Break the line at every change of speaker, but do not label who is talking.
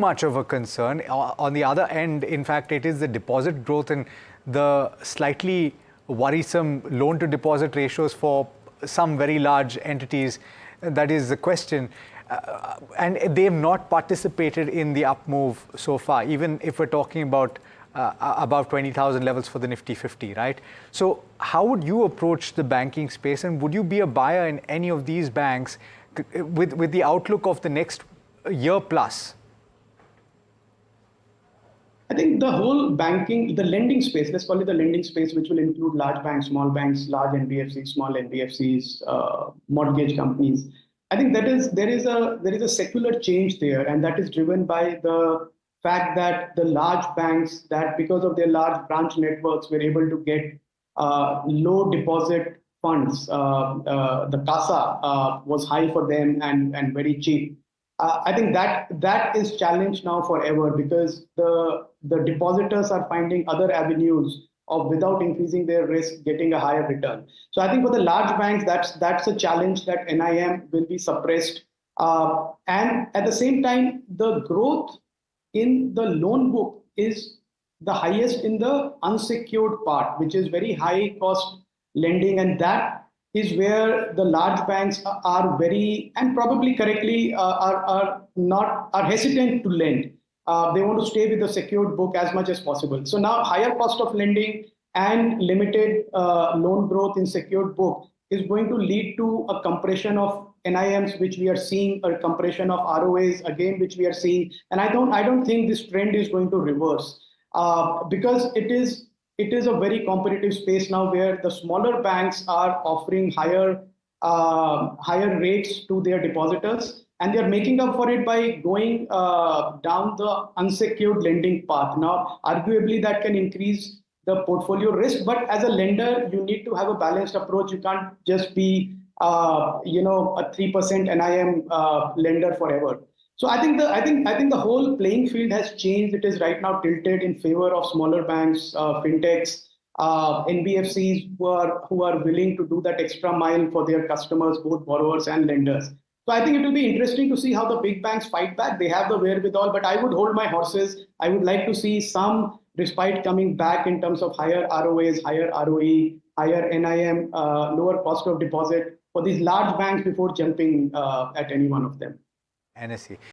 much of a concern. On the other end, in fact, it is the deposit growth and the slightly worrisome loan-to-deposit ratios for some very large entities that is the question. And they have not participated in the up move so far, even if we're talking about above 20,000 levels for the Nifty 50, right? So how would you approach the banking space, and would you be a buyer in any of these banks with the outlook of the next year plus?
I think the whole banking, the lending space, let's call it the lending space, which will include large banks, large NBFCs, small NBFCs, mortgage companies. I think there is a secular change there, and that is driven by the fact that the large banks, that because of their large branch networks, were able to get low deposit funds. The CASA was high for them and very cheap. I think that is challenged now forever, because the depositors are finding other avenues of, without increasing their risk, getting a higher return. So I think for the large banks, that's a challenge, that NIM will be suppressed. And at the same time, the growth in the loan book is the highest in the unsecured part, which is very high cost lending, and that is where the large banks are very, and probably correctly, are hesitant to lend. They want to stay with the secured book as much as possible. So now higher cost of lending and limited loan growth in secured book is going to lead to a compression of NIMs, which we are seeing, a compression of ROAs again, which we are seeing. And I don't think this trend is going to reverse, because it is a very competitive space now, where the smaller banks are offering higher rates to their depositors, and they're making up for it by going down the unsecured lending path. Now, arguably, that can increase the portfolio risk, but as a lender, you need to have a balanced approach. You can't just be a 3% NIM lender forever. So I think the whole playing field has changed. It is right now tilted in favor of smaller banks, fintechs, NBFCs who are willing to do that extra mile for their customers, both borrowers and lenders. So I think it will be interesting to see how the big banks fight back. They have the wherewithal, but I would hold my horses. I would like to see some respite coming back in terms of higher ROAs, higher ROE, higher NIM, lower cost of deposit for these large banks before jumping at any one of them.
NSE.